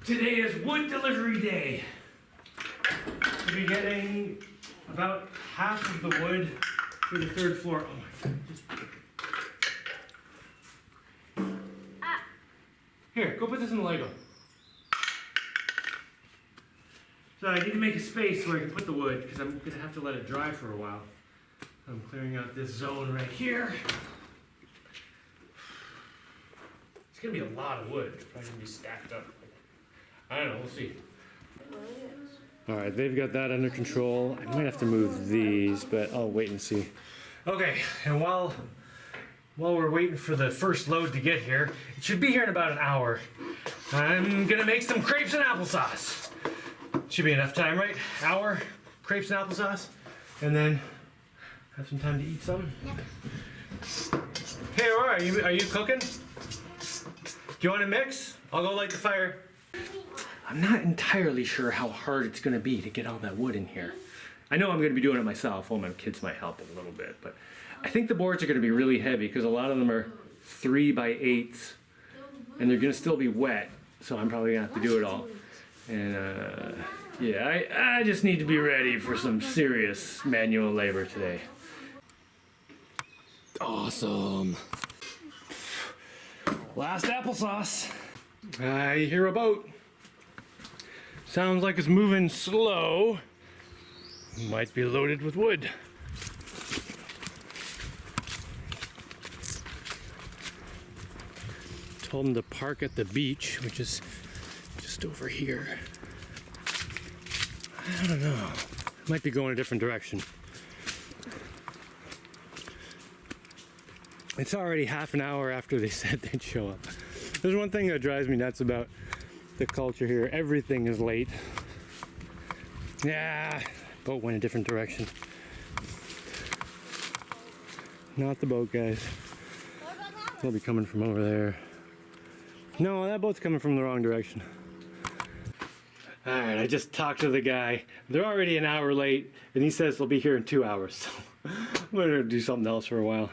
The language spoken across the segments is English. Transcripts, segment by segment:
Today is wood delivery day. We'll be getting about half of the wood for the third floor. Oh my God. Here, go put this in the Lego. So I need to make a space where I can put the wood because I'm gonna have to let it dry for a while. I'm clearing out this zone right here. It's gonna be a lot of wood. It's probably gonna be stacked up. I don't know, we'll see. Alright, they've got that under control. I might have to move these, but I'll wait and see. Okay, and while we're waiting for the first load to get here, it should be here in about an hour. I'm gonna make some crepes and applesauce. Should be enough time, right? Hour, crepes and applesauce, and then have some time to eat some. Yep. Hey, Aurora, are you cooking? Do you want to mix? I'll go light the fire. I'm not entirely sure how hard it's going to be to get all that wood in here. I know I'm going to be doing it myself. Well, my kids might help a little bit, but I think the boards are going to be really heavy because a lot of them are 3x8s, and they're going to still be wet, so I'm probably going to have to do it all. And yeah, I just need to be ready for some serious manual labor today. Awesome. Last applesauce. I hear a boat. Sounds like it's moving slow. Might be loaded with wood. Told them to park at the beach, which is just over here. I don't know. Might be going a different direction. It's already half an hour after they said they'd show up. There's one thing that drives me nuts about the culture here. Everything is late. Yeah, boat went a different direction. Not the boat, guys. They'll be coming from over there. No, that boat's coming from the wrong direction. Alright, I just talked to the guy. They're already an hour late, and he says they'll be here in 2 hours. So I'm gonna do something else for a while.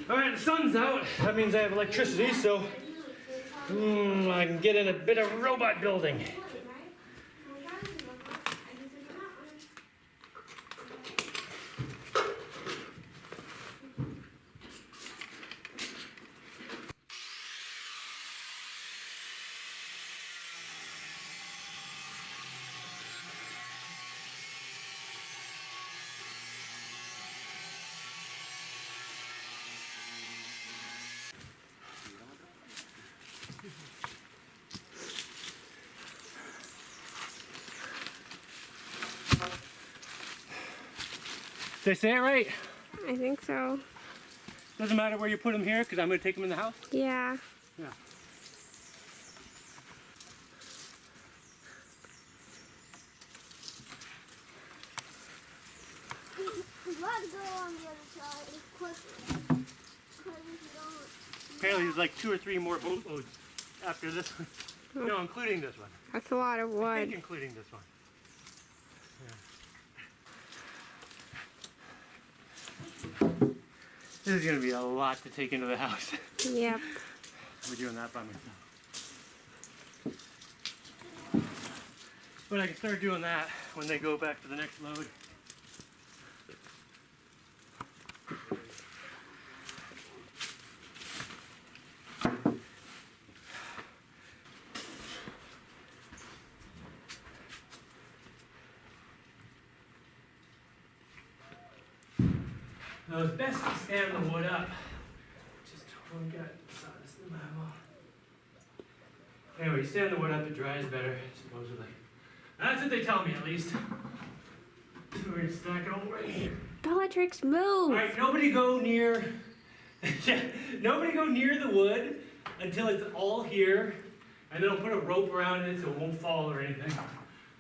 Alright, the sun's out. That means I have electricity, so I can get in a bit of robot building. Did I say it right? I think so. Doesn't matter where you put them here, because I'm going to take them in the house? Yeah. Yeah. Apparently there's like 2 or 3 more boatloads after this one. Oh. No, including this one. That's a lot of I think wood. including this one. Yeah. This is going to be a lot to take into the house. Yep. We're doing that by myself. But I can start doing that when they go back to the next load. Now it's best to stand the wood up. Just totally got sawdust in my wall. Anyway, you stand the wood up, it dries better, supposedly. That's what they tell me, at least. So we're gonna stack it all right here. Bellatrix, move! Alright, nobody go near nobody go near the wood until it's all here. And then I'll put a rope around it so it won't fall or anything.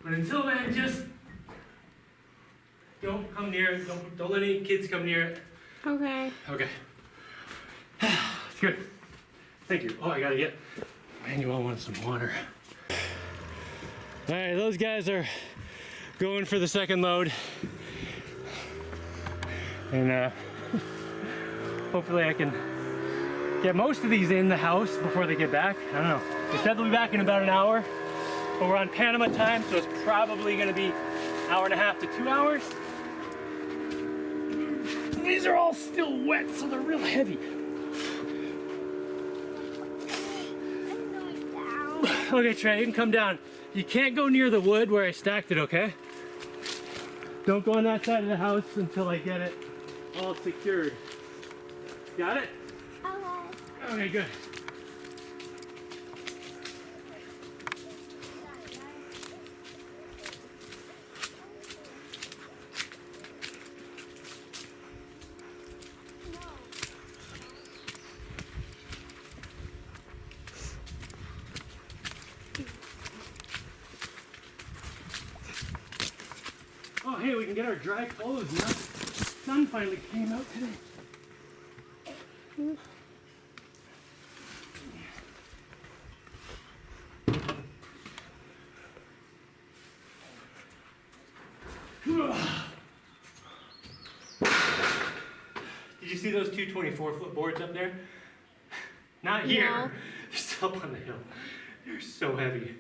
But until then, just don't come near it. Don't let any kids come near it. Okay. Okay. It's good. Thank you. Oh, I gotta get. Man, you all want some water. All right, those guys are going for the second load. And Hopefully I can get most of these in the house before they get back. I don't know. They said they'll be back in about an hour, but we're on Panama time, so it's probably gonna be an hour and a half to 2 hours. These are all still wet, so they're real heavy. Okay, Trey, you can come down. You can't go near the wood where I stacked it, okay? Don't go on that side of the house until I get it all secured. Got it? Okay. Okay, good. Oh, hey, we can get our dry clothes now. The sun finally came out today. Did you see those two 24-foot boards up there? Not here. No. They're still up on the hill. They're so heavy.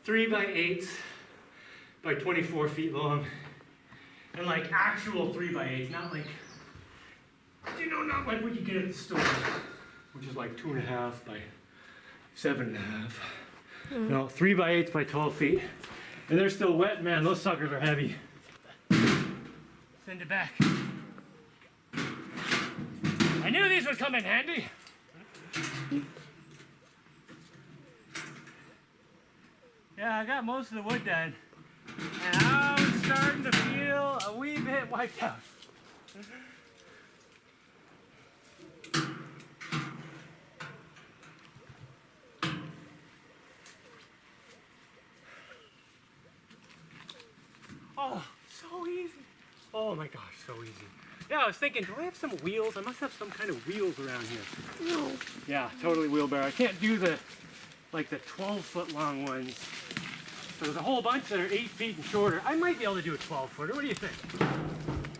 3x8s by 24 feet long. And like actual 3x8s, not like, you know, not like what you get at the store, which is like 2.5 by 7.5. No, 3x8s by 12 feet. And they're still wet, man. Those suckers are heavy. Send it back. I knew these would come in handy. Yeah, I got most of the wood done. And I'm starting to feel a wee bit wiped out. Oh, so easy. Oh my gosh, so easy. Yeah, I was thinking, do I have some wheels? I must have some kind of wheels around here. No. Yeah, totally wheelbarrow. I can't do the, like the 12-foot long ones. So there's a whole bunch that are 8 feet and shorter. I might be able to do a 12-footer. What do you think?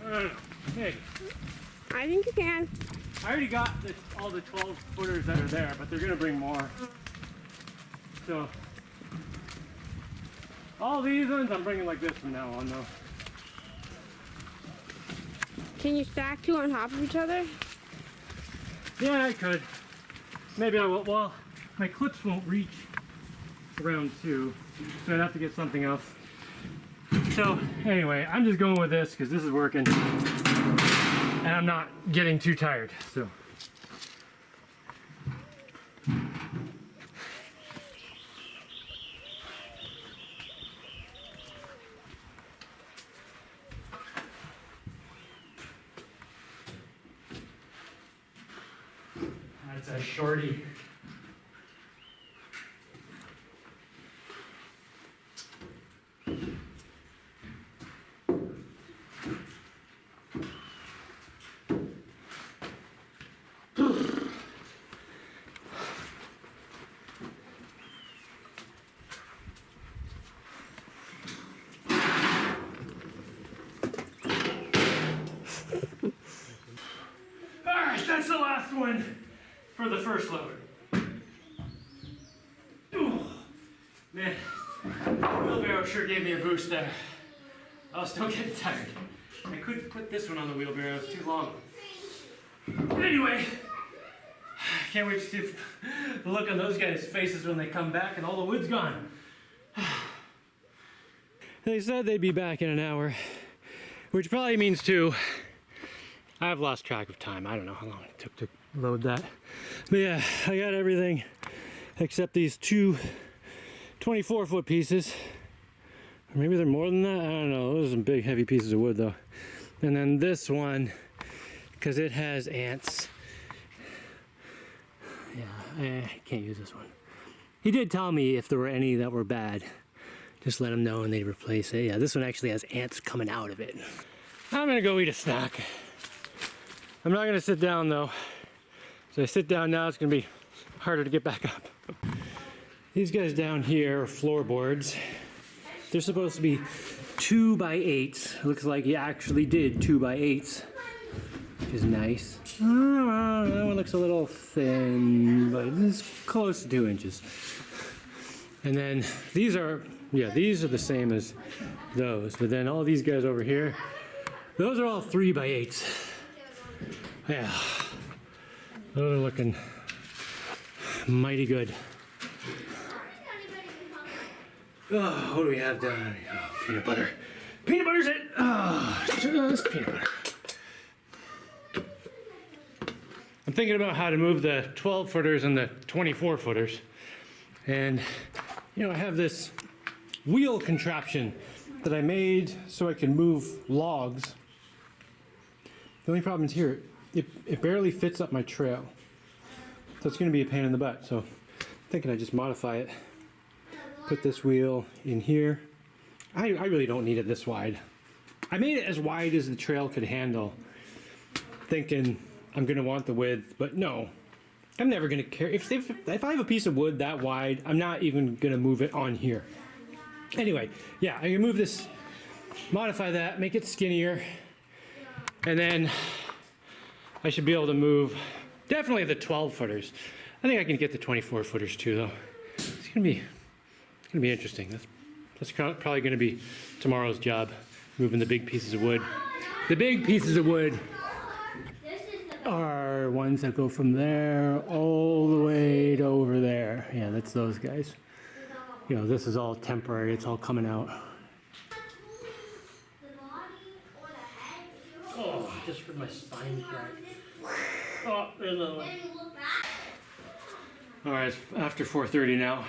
I don't know. Maybe. I think you can. I already got all the 12-footers that are there, but they're going to bring more. So, all these ones I'm bringing like this from now on, though. Can you stack two on top of each other? Yeah, I could. Maybe I will. Well, my clips won't reach around 2, so I'd have to get something else. So, anyway, I'm just going with this because this is working. And I'm not getting too tired, so. That's a shorty. Alright, that's the last one for the first load. Ooh, man, the wheelbarrow sure gave me a boost there. I was still getting tired. I couldn't put this one on the wheelbarrow, it's too long. Anyway, can't wait to see the look on those guys' faces when they come back and all the wood's gone. They said they'd be back in an hour, which probably means 2. I've lost track of time. I don't know how long it took to load that. But yeah, I got everything except these 2 24-foot pieces. Or maybe they're more than that. I don't know. Those are some big, heavy pieces of wood, though. And then this one, because it has ants. Yeah, I can't use this one. He did tell me if there were any that were bad, just let him know and they'd replace it. Yeah, this one actually has ants coming out of it. I'm gonna go eat a snack. I'm not gonna sit down though. So I sit down now, it's gonna be harder to get back up. These guys down here are floorboards. They're supposed to be 2x8s. Looks like he actually did 2x8s. which is nice. Oh, that one looks a little thin, but it's close to 2 inches. And then these are the same as those, but then all these guys over here, those are all 3x8s. Yeah, those are looking mighty good. Oh, what do we have down here? Oh, peanut butter. Peanut butter's it! Oh, just peanut butter. I'm thinking about how to move the 12 footers and the 24 footers. And, you know, I have this wheel contraption that I made so I can move logs. The only problem is here, it barely fits up my trail. So it's going to be a pain in the butt. So I'm thinking I just modify it. Put this wheel in here. I really don't need it this wide. I made it as wide as the trail could handle, thinking I'm going to want the width, but no. I'm never going to care. If I have a piece of wood that wide, I'm not even going to move it on here. Anyway, yeah, I can move this, modify that, make it skinnier, and then I should be able to move definitely the 12 footers. I think I can get the 24 footers too, though. It's gonna be interesting. That's probably gonna be tomorrow's job, moving the big pieces of wood. The big pieces of wood are ones that go from there all the way to over there. Yeah, that's those guys. You know, this is all temporary. It's all coming out. Oh, just for my spine crack. Oh, there's another one. All right, it's after 4:30 now.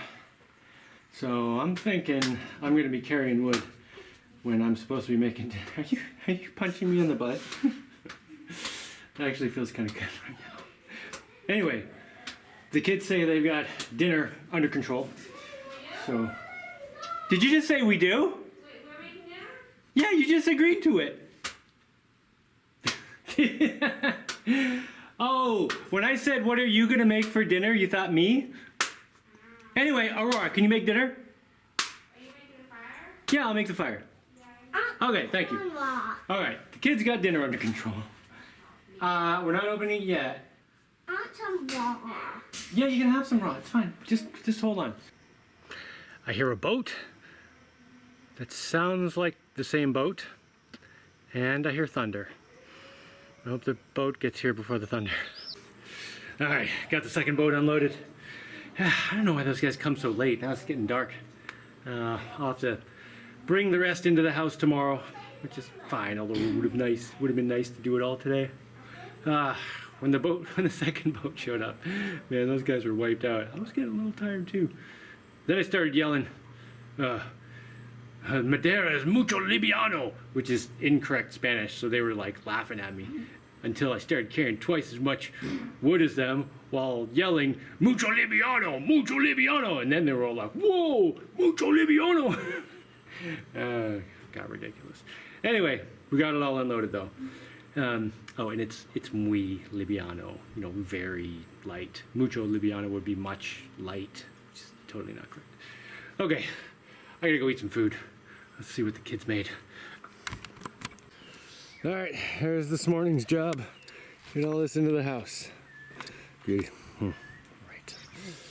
So I'm thinking I'm going to be carrying wood when I'm supposed to be making dinner. Are you punching me in the butt? That actually feels kind of good right now. Anyway, the kids say they've got dinner under control. So, did you just say we do? Wait, we're making dinner? Yeah, you just agreed to it. Oh, when I said, what are you going to make for dinner, you thought me? Anyway, Aurora, can you make dinner? Are you making a fire? Yeah, I'll make the fire. Okay, thank you. All right, the kids got dinner under control. We're not opening it yet. I want some raw. Yeah, you can have some raw. It's fine. Just hold on. I hear a boat that sounds like the same boat, and I hear thunder. I hope the boat gets here before the thunder. All right, got the second boat unloaded. I don't know why those guys come so late. Now it's getting dark. I'll have to bring the rest into the house tomorrow, which is fine. Although it would have been nice to do it all today. When the second boat showed up, man, those guys were wiped out. I was getting a little tired too. Then I started yelling, Madeira is mucho liviano, which is incorrect Spanish, so they were like laughing at me until I started carrying twice as much wood as them while yelling, mucho liviano, and then they were all like, whoa, mucho liviano. Got ridiculous. Anyway, we got it all unloaded though. Oh, and it's muy liviano, you know, very light. Mucho liviano would be much light, which is totally not correct. Okay, I gotta go eat some food. Let's see what the kids made. All right, here's this morning's job. Get all this into the house. Good.